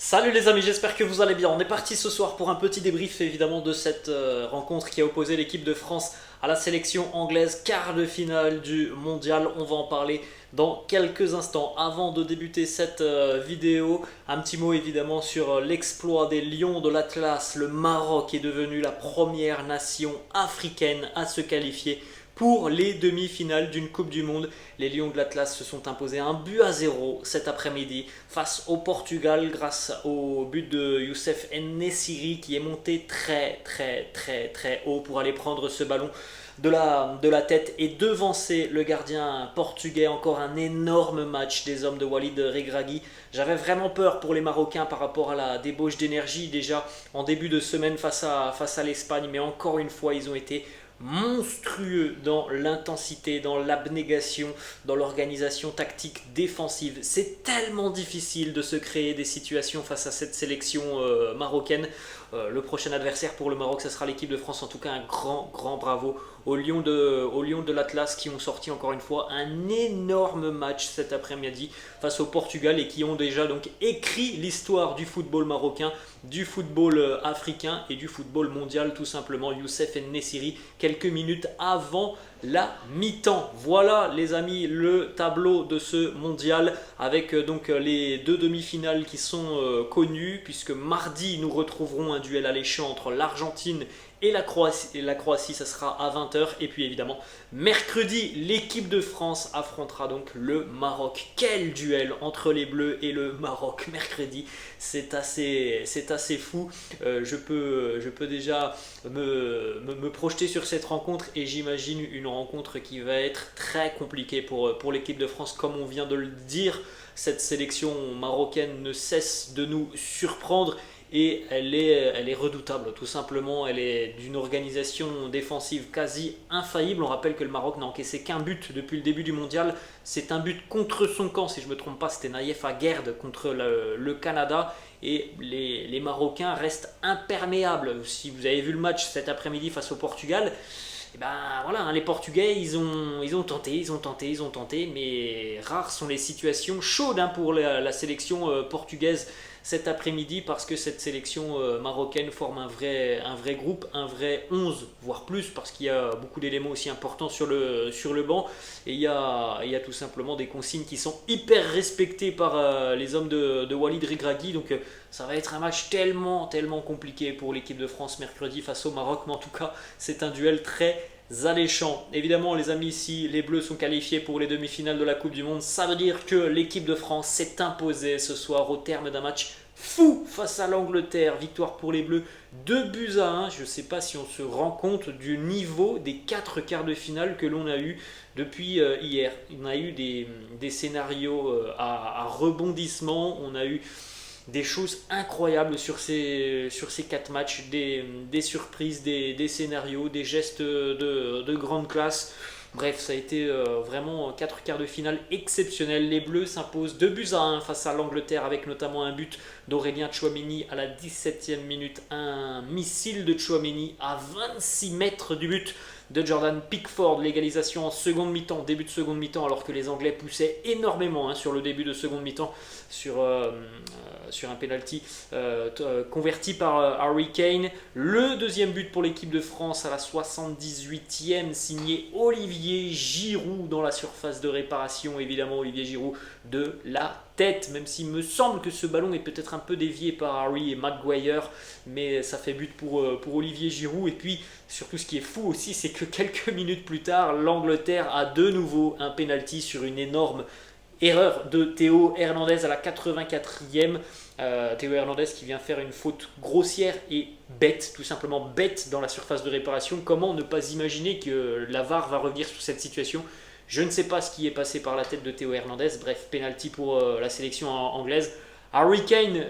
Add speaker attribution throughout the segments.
Speaker 1: Salut les amis, j'espère que vous allez bien. On est parti ce soir pour un petit débrief évidemment de cette rencontre qui a opposé l'équipe de France à la sélection anglaise, quart de finale du mondial. On va en parler dans quelques instants. Avant de débuter cette vidéo, un petit mot évidemment sur l'exploit des Lions de l'Atlas. Le Maroc est devenu la première nation africaine à se qualifier pour les demi-finales d'une Coupe du Monde. Les Lions de l'Atlas se sont imposés 1-0 cet après-midi face au Portugal grâce au but de Youssef En-Nesyri qui est monté très haut pour aller prendre ce ballon de la tête et devancer le gardien portugais. Encore un énorme match des hommes de Walid Regragui. J'avais vraiment peur pour les Marocains par rapport à la débauche d'énergie déjà en début de semaine face à l'Espagne, mais encore une fois ils ont été monstrueux dans l'intensité, dans l'abnégation, dans l'organisation tactique défensive. C'est tellement difficile de se créer des situations face à cette sélection marocaine. Le prochain adversaire pour le Maroc, ce sera l'équipe de France. En tout cas, un grand bravo aux Lions de l'Atlas qui ont sorti encore une fois un énorme match cet après-midi face au Portugal et qui ont déjà donc écrit l'histoire du football marocain, du football africain et du football mondial tout simplement. Youssef En-Nesyri quelques minutes avant la mi-temps. Voilà les amis le tableau de ce mondial avec donc les deux demi-finales qui sont connues puisque mardi nous retrouverons un duel alléchant entre l'Argentine et la Croatie, ça sera à 20h. Et puis évidemment, mercredi, l'équipe de France affrontera donc le Maroc. Quel duel entre les Bleus et le Maroc mercredi. C'est assez fou. Je peux déjà me projeter sur cette rencontre et j'imagine une rencontre qui va être très compliquée pour l'équipe de France. Comme on vient de le dire, cette sélection marocaine ne cesse de nous surprendre. Et elle est redoutable, tout simplement. Elle est d'une organisation défensive quasi infaillible. On rappelle que le Maroc n'a encaissé qu'un but depuis le début du mondial. C'est un but contre son camp, si je ne me trompe pas. C'était Naïef Aguerd contre le Canada. Et les Marocains restent imperméables. Si vous avez vu le match cet après-midi face au Portugal, et ben voilà, hein, les Portugais, ils ont tenté, mais rares sont les situations chaudes hein, pour la sélection portugaise cet après-midi parce que cette sélection marocaine forme un vrai groupe, un vrai 11, voire plus, parce qu'il y a beaucoup d'éléments aussi importants sur le banc. Et il y a tout simplement des consignes qui sont hyper respectées par les hommes de Walid Regragui. Donc ça va être un match tellement compliqué pour l'équipe de France mercredi face au Maroc. Mais en tout cas, c'est un duel très alléchant. Évidemment, les amis, si les Bleus sont qualifiés pour les demi-finales de la Coupe du Monde, ça veut dire que l'équipe de France s'est imposée ce soir au terme d'un match fou face à l'Angleterre. Victoire pour les Bleus, 2-1. Je ne sais pas si on se rend compte du niveau des 4 quarts de finale que l'on a eu depuis hier. On a eu des scénarios à rebondissement. On a eu des choses incroyables sur ces 4 matchs, des surprises, des scénarios, des gestes de grande classe. Bref, ça a été vraiment 4 quarts de finale exceptionnels. Les Bleus s'imposent 2-1 face à l'Angleterre avec notamment un but d'Aurélien Tchouaméni à la 17e minute. Un missile de Tchouaméni à 26 mètres du but de Jordan Pickford. L'égalisation en seconde mi-temps, début de seconde mi-temps, alors que les Anglais poussaient énormément hein, sur le début de seconde mi-temps sur un penalty converti par Harry Kane. Le deuxième but pour l'équipe de France à la 78e, signé Olivier Giroud dans la surface de réparation. Évidemment, Olivier Giroud de la tête, même s'il me semble que ce ballon est peut-être un peu dévié par Harry et Maguire, mais ça fait but pour Olivier Giroud. Et puis, surtout ce qui est fou aussi, c'est que quelques minutes plus tard, l'Angleterre a de nouveau un penalty sur une énorme erreur de Théo Hernandez à la 84e. Théo Hernandez qui vient faire une faute grossière et bête, tout simplement bête dans la surface de réparation. Comment ne pas imaginer que la VAR va revenir sur cette situation? Je ne sais pas ce qui est passé par la tête de Théo Hernandez. Bref, penalty pour la sélection anglaise. Harry Kane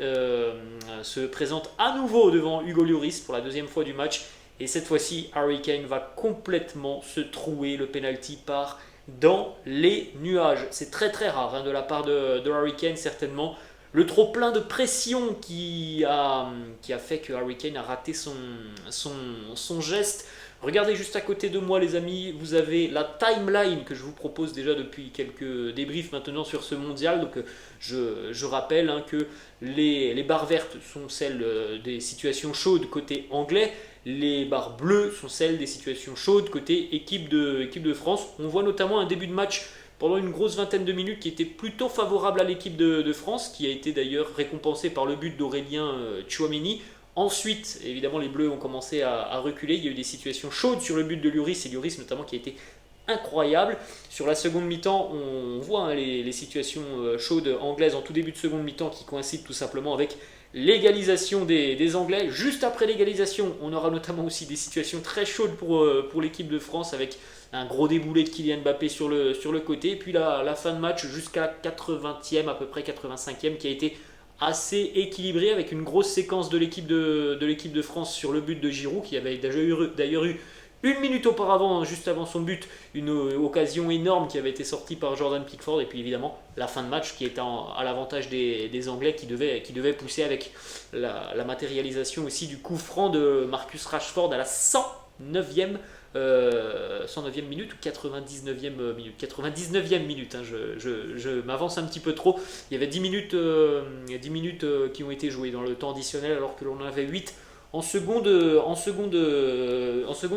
Speaker 1: se présente à nouveau devant Hugo Lloris pour la deuxième fois du match. Et cette fois-ci, Harry Kane va complètement se trouer. Le penalty part dans les nuages. C'est très rare hein, de la part de Harry Kane certainement. Le trop plein de pression qui a fait que Harry Kane a raté son geste Regardez juste à côté de moi les amis, vous avez la timeline que je vous propose déjà depuis quelques débriefs maintenant sur ce mondial. Donc je rappelle que les barres vertes sont celles des situations chaudes côté anglais, les barres bleues sont celles des situations chaudes côté équipe de France. On voit notamment un début de match pendant une grosse vingtaine de minutes qui était plutôt favorable à l'équipe de France, qui a été d'ailleurs récompensé par le but d'Aurélien Tchouaméni. Ensuite, évidemment, les Bleus ont commencé à reculer. Il y a eu des situations chaudes sur le but de Lloris, et Lloris notamment qui a été incroyable. Sur la seconde mi-temps, on voit les situations chaudes anglaises en tout début de seconde mi-temps qui coïncident tout simplement avec l'égalisation des Anglais. Juste après l'égalisation, on aura notamment aussi des situations très chaudes pour l'équipe de France avec un gros déboulé de Kylian Mbappé sur le côté. Et puis la fin de match jusqu'à la 80e, à peu près 85e, qui a été assez équilibré avec une grosse séquence de l'équipe de France sur le but de Giroud qui avait d'ailleurs eu une minute auparavant, juste avant son but, une occasion énorme qui avait été sortie par Jordan Pickford. Et puis évidemment la fin de match qui était à l'avantage des Anglais qui devaient pousser avec la matérialisation aussi du coup franc de Marcus Rashford à la 109e 109e minute ou 99e minute 99e minute, je m'avance un petit peu trop. Il y avait 10 minutes, qui ont été jouées dans le temps additionnel alors que l'on en avait 8 en seconde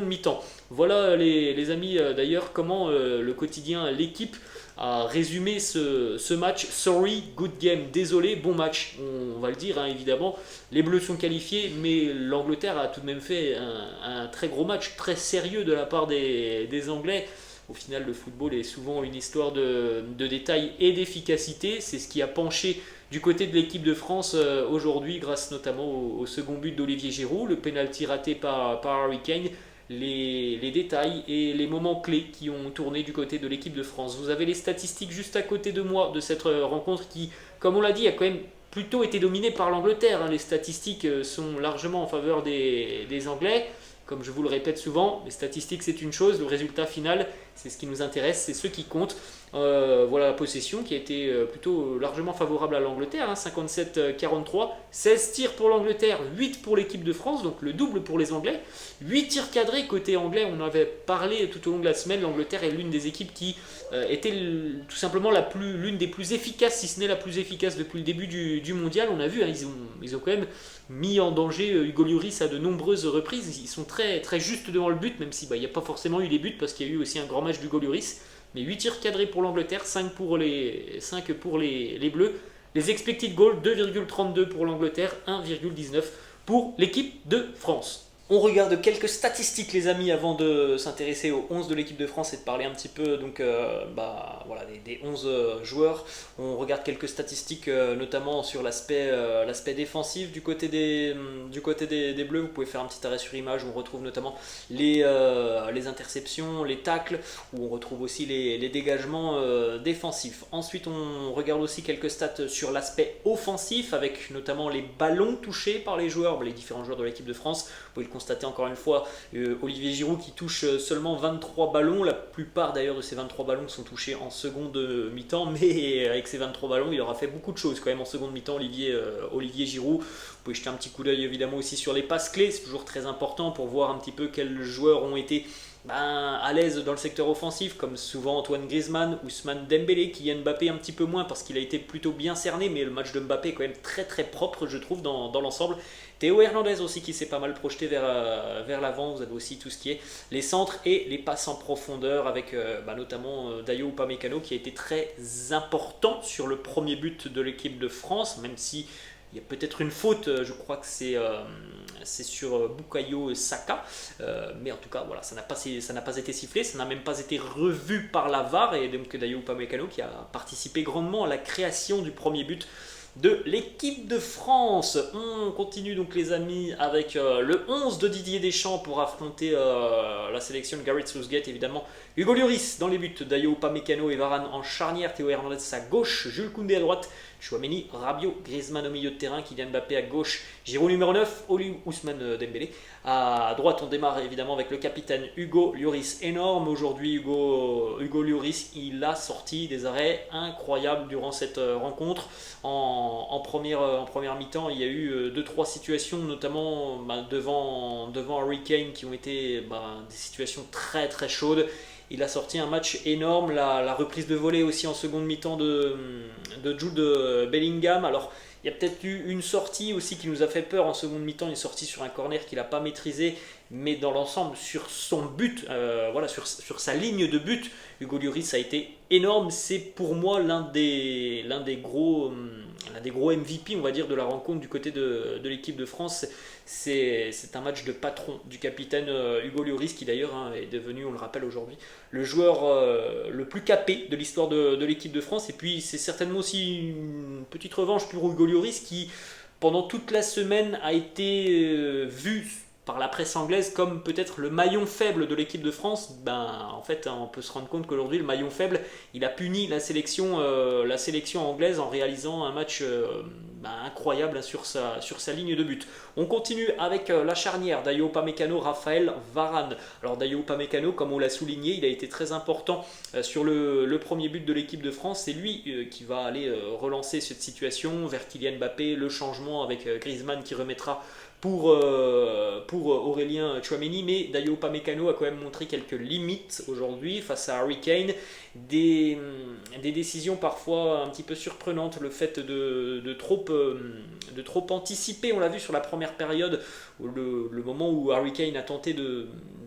Speaker 1: mi-temps. Voilà les amis, d'ailleurs comment le quotidien L'équipe a résumé ce match. Sorry, good game, désolé, bon match, on va le dire évidemment. Les Bleus sont qualifiés, mais l'Angleterre a tout de même fait un très gros match, très sérieux de la part des Anglais. Au final, le football est souvent une histoire de détails et d'efficacité. C'est ce qui a penché du côté de l'équipe de France aujourd'hui, grâce notamment au second but d'Olivier Giroud, le pénalty raté par Harry Kane, les détails et les moments clés qui ont tourné du côté de l'équipe de France. Vous avez les statistiques juste à côté de moi de cette rencontre qui, comme on l'a dit, a quand même plutôt été dominée par l'Angleterre. Les statistiques sont largement en faveur des Anglais. Comme je vous le répète souvent, les statistiques c'est une chose, le résultat final c'est ce qui nous intéresse, c'est ce qui compte. Voilà la possession qui a été plutôt largement favorable à l'Angleterre, 57-43, 16 tirs pour l'Angleterre, 8 pour l'équipe de France, donc le double pour les Anglais. 8 tirs cadrés côté anglais, on en avait parlé tout au long de la semaine, l'Angleterre est l'une des équipes qui était tout simplement l'une des plus efficaces, si ce n'est la plus efficace depuis le début du mondial. On a vu, ils ont quand même mis en danger Hugo Lloris à de nombreuses reprises. Ils sont très, très justes devant le but, même si il n'y a pas forcément eu les buts parce qu'il y a eu aussi un grand match d'Hugo Lloris. Mais 8 tirs cadrés pour l'Angleterre, 5 pour les Bleus. Les expected goals, 2,32 pour l'Angleterre, 1,19 pour l'équipe de France. On regarde quelques statistiques les amis avant de s'intéresser aux 11 de l'équipe de France et de parler un petit peu des 11 joueurs. On regarde quelques statistiques notamment sur l'aspect défensif du côté des Bleus. Vous pouvez faire un petit arrêt sur image où on retrouve notamment les interceptions, les tacles, où on retrouve aussi les dégagements défensifs. Ensuite on regarde aussi quelques stats sur l'aspect offensif avec notamment les ballons touchés par les différents joueurs de l'équipe de France. Vous pouvez le constater encore une fois, Olivier Giroud qui touche seulement 23 ballons, la plupart d'ailleurs de ces 23 ballons sont touchés en seconde mi-temps, mais avec ces 23 ballons il aura fait beaucoup de choses quand même en seconde mi-temps Olivier Giroud. Vous pouvez jeter un petit coup d'œil évidemment aussi sur les passes clés, c'est toujours très important pour voir un petit peu quels joueurs ont été à l'aise dans le secteur offensif, comme souvent Antoine Griezmann, Ousmane Dembélé, Kylian Mbappé un petit peu moins parce qu'il a été plutôt bien cerné, mais le match de Mbappé est quand même très très propre je trouve dans l'ensemble. Théo Hernandez aussi qui s'est pas mal projeté vers l'avant. Vous avez aussi tout ce qui est les centres et les passes en profondeur avec notamment Dayot Upamecano qui a été très important sur le premier but de l'équipe de France, même si il y a peut-être une faute, je crois que c'est sur Bukayo Saka, mais en tout cas voilà, ça n'a pas été sifflé, ça n'a même pas été revu par la VAR, et donc Dayot Upamecano qui a participé grandement à la création du premier but de l'équipe de France. On continue donc les amis avec le 11 de Didier Deschamps pour affronter la sélection de Gareth Southgate. Évidemment Hugo Lloris dans les buts, Dayot Upamecano et Varane en charnière, Théo Hernandez à gauche, Jules Koundé à droite, Chouameni, Rabiot, Griezmann au milieu de terrain, Kylian Mbappé à gauche, Giroud numéro 9, Oli Ousmane Dembélé. À droite, on démarre évidemment avec le capitaine Hugo Lloris. Énorme aujourd'hui, Hugo Lloris. Il a sorti des arrêts incroyables durant cette rencontre. En première mi-temps, il y a eu 2-3 situations, notamment devant Harry Kane, qui ont été des situations très très chaudes. Il a sorti un match énorme, la reprise de volée aussi en seconde mi-temps de Jude Bellingham. Alors, il y a peut-être eu une sortie aussi qui nous a fait peur en seconde mi-temps, une sortie sur un corner qu'il n'a pas maîtrisé, mais dans l'ensemble, sur son but, sur sa ligne de but, Hugo Lloris a été énorme. C'est pour moi l'un des gros MVP, on va dire, de la rencontre du côté de l'équipe de France. C'est un match de patron du capitaine Hugo Lloris, qui d'ailleurs est devenu, on le rappelle aujourd'hui, le joueur le plus capé de l'histoire de l'équipe de France. Et puis c'est certainement aussi une petite revanche pour Hugo Lloris, qui pendant toute la semaine a été vu par la presse anglaise comme peut-être le maillon faible de l'équipe de France. En fait, on peut se rendre compte qu'aujourd'hui, le maillon faible, il a puni la sélection anglaise en réalisant un match incroyable sur sa ligne de but. On continue avec la charnière Dayot Upamecano, Raphaël Varane. Alors Dayot Upamecano, comme on l'a souligné, il a été très important sur le premier but de l'équipe de France. C'est lui qui va aller relancer cette situation vers Kylian Mbappé, le changement avec Griezmann qui remettra pour Aurélien Tchouaméni, mais Dayot Upamecano a quand même montré quelques limites aujourd'hui face à Harry Kane, des décisions parfois un petit peu surprenantes, le fait de trop anticiper, on l'a vu sur la première période, le moment où Harry Kane a tenté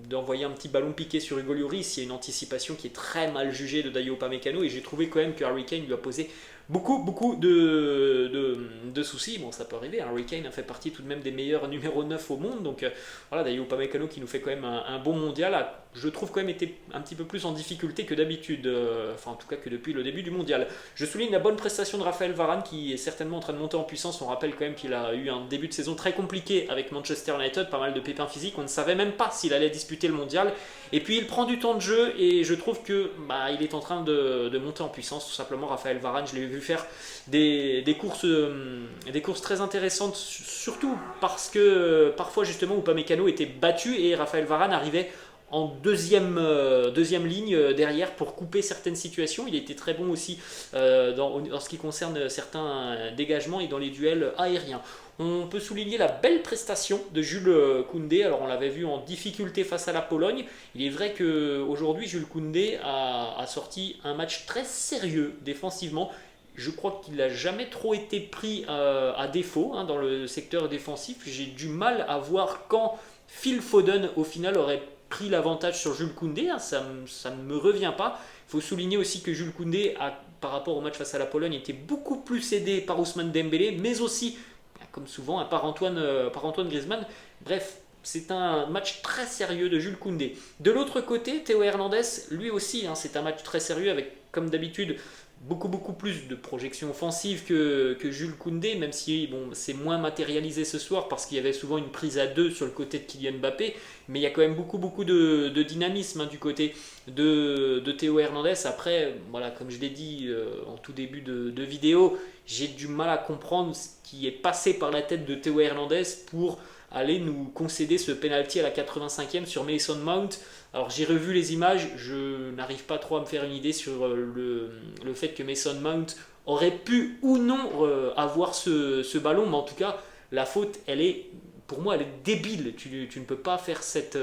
Speaker 1: d'envoyer un petit ballon piqué sur Hugo Lloris. Il y a une anticipation qui est très mal jugée de Dayot Upamecano, et j'ai trouvé quand même que Harry Kane lui a posé beaucoup de soucis. Bon, ça peut arriver, Harry Kane a fait partie tout de même des meilleurs numéro 9 au monde, donc voilà, Dayot Upamecano qui nous fait quand même un bon mondial, je trouve quand même été un petit peu plus en difficulté que d'habitude, enfin en tout cas que depuis le début du mondial. Je souligne la bonne prestation de Raphaël Varane, qui est certainement en train de monter en puissance. On rappelle quand même qu'il a eu un début de saison très compliqué avec Manchester United, pas mal de pépins physiques, on ne savait même pas s'il allait disputer le mondial, et puis il prend du temps de jeu, et je trouve que il est en train de monter en puissance, tout simplement. Raphaël Varane, je l'ai vu faire des courses très intéressantes, surtout parce que parfois justement Upamecano était battu et Raphaël Varane arrivait en deuxième ligne derrière pour couper certaines situations. Il était très bon aussi en ce qui concerne certains dégagements et dans les duels aériens. On peut souligner la belle prestation de Jules Koundé. Alors on l'avait vu en difficulté face à la Pologne. Il est vrai qu'aujourd'hui Jules Koundé a sorti un match très sérieux défensivement. Je crois qu'il n'a jamais trop été pris à défaut dans le secteur défensif. J'ai du mal à voir quand Phil Foden au final aurait pris l'avantage sur Jules Koundé, ça ne me revient pas. Il faut souligner aussi que Jules Koundé, par rapport au match face à la Pologne, était beaucoup plus aidé par Ousmane Dembélé, mais aussi, comme souvent, par Antoine Griezmann. Bref, c'est un match très sérieux de Jules Koundé. De l'autre côté, Théo Hernandez, lui aussi, c'est un match très sérieux avec, comme d'habitude, beaucoup plus de projections offensives que Jules Koundé, même si c'est moins matérialisé ce soir parce qu'il y avait souvent une prise à deux sur le côté de Kylian Mbappé, mais il y a quand même beaucoup de dynamisme du côté de Théo Hernandez. Après, voilà, comme je l'ai dit en tout début de vidéo, j'ai du mal à comprendre ce qui est passé par la tête de Théo Hernandez pour aller nous concéder ce penalty à la 85e sur Mason Mount. Alors j'ai revu les images, je n'arrive pas trop à me faire une idée sur le fait que Mason Mount aurait pu ou non avoir ce ballon, mais en tout cas la faute, pour moi elle est débile. Tu ne peux pas faire cette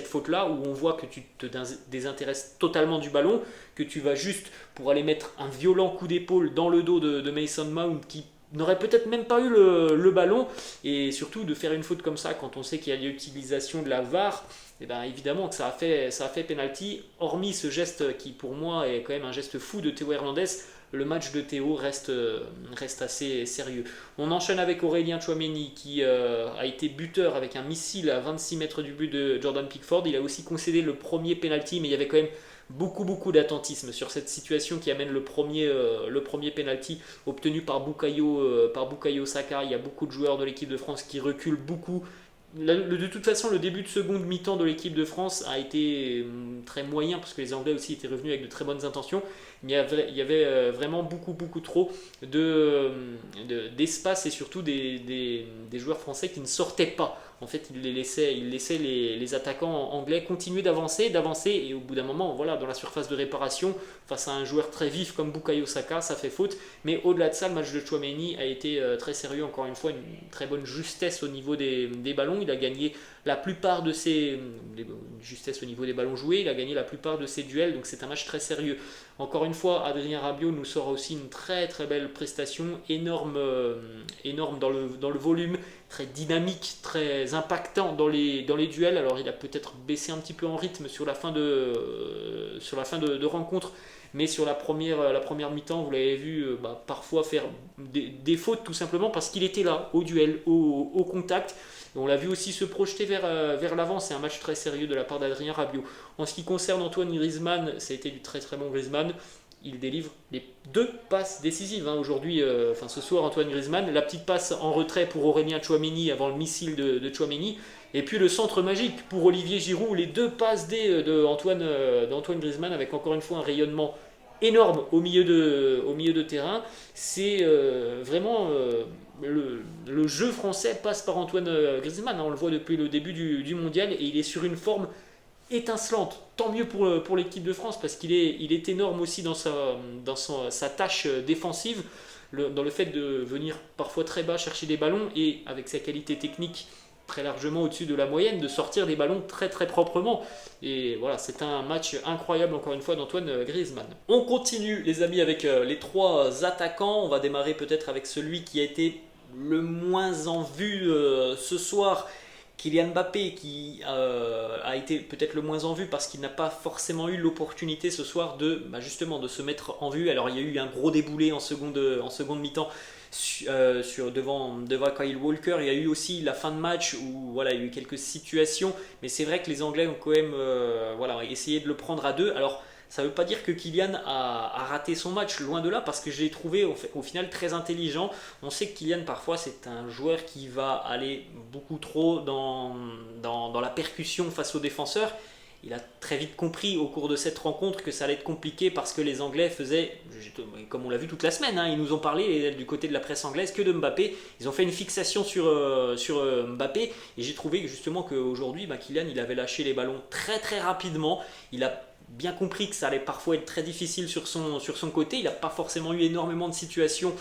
Speaker 1: faute là où on voit que tu te désintéresses totalement du ballon, que tu vas juste pour aller mettre un violent coup d'épaule dans le dos de Mason Mount qui n'aurait peut-être même pas eu le ballon, et surtout de faire une faute comme ça quand on sait qu'il y a l'utilisation de la VAR. Évidemment que ça a fait penalty. Hormis ce geste qui pour moi est quand même un geste fou de Théo Hernandez, le match de Théo reste assez sérieux. On enchaîne avec Aurélien Tchouaméni qui a été buteur avec un missile à 26 mètres du but de Jordan Pickford. Il a aussi concédé le premier penalty, mais il y avait quand même beaucoup d'attentisme sur cette situation qui amène le premier penalty obtenu par Bukayo Saka. Il y a beaucoup de joueurs de l'équipe de France qui reculent beaucoup. De toute façon, le début de seconde mi-temps de l'équipe de France a été très moyen parce que les Anglais aussi étaient revenus avec de très bonnes intentions. il y avait vraiment beaucoup trop d'espace et surtout des joueurs français qui ne sortaient pas. En fait, il laissait les attaquants anglais continuer d'avancer, et au bout d'un moment, voilà, dans la surface de réparation, face à un joueur très vif comme Bukayo Saka, ça fait faute. Mais au-delà de ça, le match de Tchouaméni a été très sérieux, encore une fois, une très bonne justesse au niveau des ballons. Il a gagné la plupart de ses justesse au niveau des ballons joués, il a gagné la plupart de ses duels, donc c'est un match très sérieux. Encore une fois, Adrien Rabiot nous sort aussi une très belle prestation, énorme dans le volume, très dynamique, très impactant dans les duels. Alors il a peut-être baissé un petit peu en rythme sur la fin de rencontre, mais sur la première mi-temps, vous l'avez vu parfois faire des fautes tout simplement parce qu'il était là, au duel, au contact. Et on l'a vu aussi se projeter vers l'avant. C'est un match très sérieux de la part d'Adrien Rabiot. En ce qui concerne Antoine Griezmann, ça a été du très bon Griezmann. Il délivre les 2 passes décisives aujourd'hui, ce soir Antoine Griezmann. La petite passe en retrait pour Aurélien Tchouaméni avant le missile de Tchouaméni. Et puis le centre magique pour Olivier Giroud. Les 2 passes d'Antoine Griezmann avec encore une fois un rayonnement énorme au milieu de terrain. C'est vraiment le jeu français passe par Antoine Griezmann. On le voit depuis le début du mondial et il est sur une forme étincelante. Tant mieux pour l'équipe de France parce qu'il est énorme aussi dans sa tâche défensive, dans le fait de venir parfois très bas chercher des ballons et avec sa qualité technique très largement au-dessus de la moyenne, de sortir des ballons très proprement. Et voilà, c'est un match incroyable encore une fois d'Antoine Griezmann. On continue les amis avec les 3 attaquants. On va démarrer peut-être avec celui qui a été le moins en vue ce soir, Kylian Mbappé, qui a été peut-être le moins en vue parce qu'il n'a pas forcément eu l'opportunité ce soir justement de se mettre en vue. Alors il y a eu un gros déboulé en seconde mi-temps devant Kyle Walker. Il y a eu aussi la fin de match où voilà, il y a eu quelques situations, mais c'est vrai que les Anglais ont quand même essayé de le prendre à 2. Alors ça ne veut pas dire que Kylian a raté son match, loin de là, parce que je l'ai trouvé au final très intelligent. On sait que Kylian parfois c'est un joueur qui va aller beaucoup trop dans la percussion face aux défenseurs. Il a très vite compris au cours de cette rencontre que ça allait être compliqué parce que les Anglais faisaient, comme on l'a vu toute la semaine, ils nous ont parlé du côté de la presse anglaise que de Mbappé. Ils ont fait une fixation sur Mbappé et j'ai trouvé justement qu'aujourd'hui, Kylian il avait lâché les ballons très rapidement. Il a bien compris que ça allait parfois être très difficile sur son côté. Il n'a pas forcément eu énormément de situations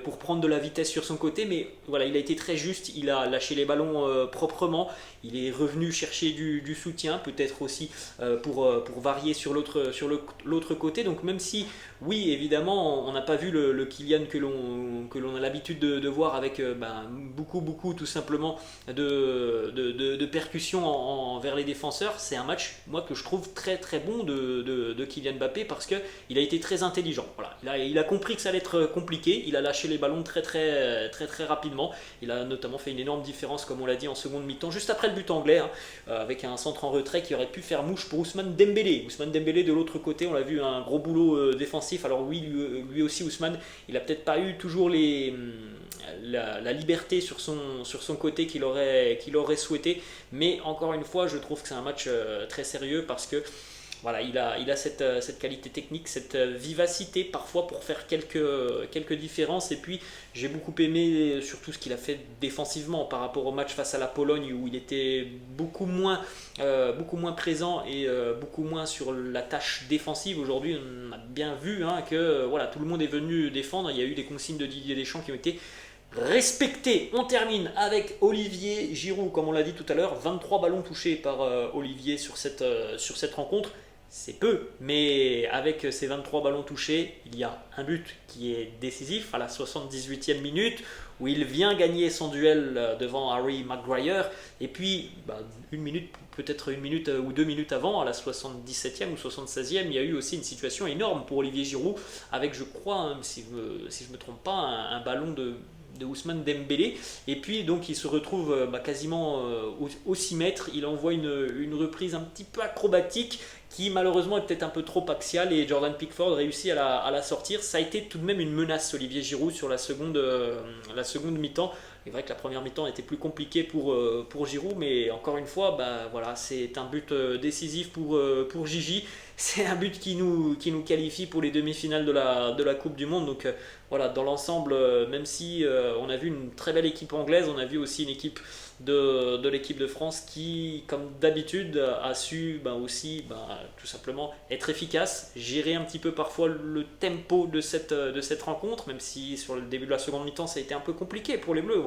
Speaker 1: pour prendre de la vitesse sur son côté, mais voilà, il a été très juste. Il a lâché les ballons proprement. Il est revenu chercher du soutien, peut-être aussi pour varier sur l'autre côté. Donc même si, oui, évidemment, on n'a pas vu le Kylian que l'on a l'habitude de voir avec beaucoup tout simplement de percussions vers les défenseurs. C'est un match, moi, que je trouve très bon de Kylian Mbappé parce qu'il a été très intelligent. Voilà. Il a compris que ça allait être compliqué. Il a lâché les ballons très rapidement. Il a notamment fait une énorme différence, comme on l'a dit, en seconde mi-temps, juste après le but anglais, avec un centre en retrait qui aurait pu faire mouche pour Ousmane Dembélé. Ousmane Dembélé de l'autre côté, on l'a vu, un gros boulot défensif. Alors oui, lui aussi, Ousmane, il a peut-être pas eu toujours la liberté sur son côté qu'il aurait souhaité, mais encore une fois, je trouve que c'est un match très sérieux parce que voilà, il a cette qualité technique, cette vivacité parfois pour faire quelques différences. Et puis j'ai beaucoup aimé surtout ce qu'il a fait défensivement par rapport au match face à la Pologne où il était beaucoup moins présent et beaucoup moins sur la tâche défensive. Aujourd'hui on a bien vu que voilà, tout le monde est venu défendre. Il y a eu des consignes de Didier Deschamps qui ont été respectées. On termine avec Olivier Giroud, comme on l'a dit tout à l'heure, 23 ballons touchés par Olivier sur cette rencontre. C'est peu, mais avec ces 23 ballons touchés, il y a un but qui est décisif à la 78e minute où il vient gagner son duel devant Harry Maguire. Et puis, peut-être une minute ou 2 minutes avant, à la 77e ou 76e, il y a eu aussi une situation énorme pour Olivier Giroud avec, je crois, si je ne me trompe pas, un ballon de Ousmane Dembélé. Et puis donc il se retrouve quasiment au 6 mètres. Il envoie une reprise un petit peu acrobatique qui malheureusement est peut-être un peu trop axiale et Jordan Pickford réussit à la sortir. Ça a été tout de même une menace, Olivier Giroud, sur la seconde mi-temps. C'est vrai que la première mi-temps était plus compliquée pour Giroud, mais encore une fois, voilà, c'est un but décisif pour Gigi. c'est un but qui nous qualifie pour les demi-finales de la Coupe du Monde. Donc voilà, dans l'ensemble, même si on a vu une très belle équipe anglaise, on a vu aussi une équipe de l'équipe de France qui, comme d'habitude, a su aussi tout simplement être efficace, gérer un petit peu parfois le tempo de cette rencontre, même si sur le début de la seconde mi-temps ça a été un peu compliqué pour les Bleus,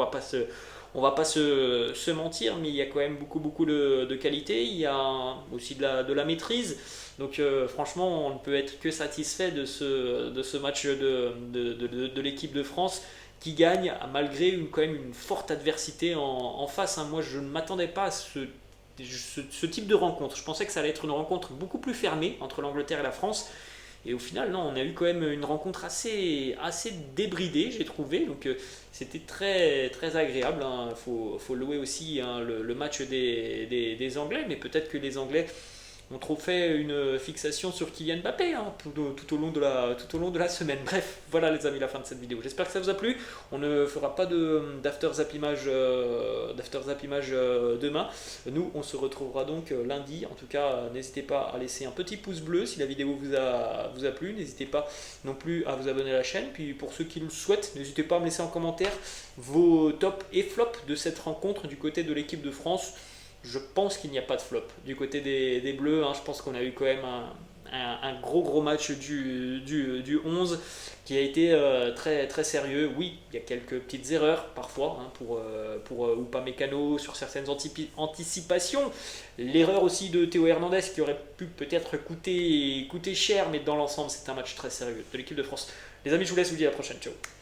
Speaker 1: on va pas se mentir, mais il y a quand même beaucoup de qualité, il y a aussi de la maîtrise. Donc franchement, on ne peut être que satisfait de ce match de l'équipe de France qui gagne malgré quand même une forte adversité en face. Hein. Moi, je ne m'attendais pas à ce type de rencontre. Je pensais que ça allait être une rencontre beaucoup plus fermée entre l'Angleterre et la France. Et au final, non, on a eu quand même une rencontre assez débridée, j'ai trouvé. Donc c'était très, très agréable. Il faut louer aussi le match des Anglais. Mais peut-être que les Anglais ont trop fait une fixation sur Kylian Mbappé tout au long de la semaine. Bref, voilà les amis, la fin de cette vidéo. J'espère que ça vous a plu. On ne fera pas d'after zappimage demain. Nous, on se retrouvera donc lundi. En tout cas, n'hésitez pas à laisser un petit pouce bleu si la vidéo vous a plu. N'hésitez pas non plus à vous abonner à la chaîne. Puis pour ceux qui le souhaitent, n'hésitez pas à me laisser en commentaire vos tops et flops de cette rencontre du côté de l'équipe de France. Je pense qu'il n'y a pas de flop du côté des Bleus. Je pense qu'on a eu quand même un gros match du 11 qui a été très, très sérieux. Oui, il y a quelques petites erreurs parfois pour Upamecano sur certaines anticipations. L'erreur aussi de Théo Hernandez qui aurait pu peut-être coûter cher, mais dans l'ensemble, c'est un match très sérieux de l'équipe de France. Les amis, je vous laisse, je vous dis à la prochaine. Ciao.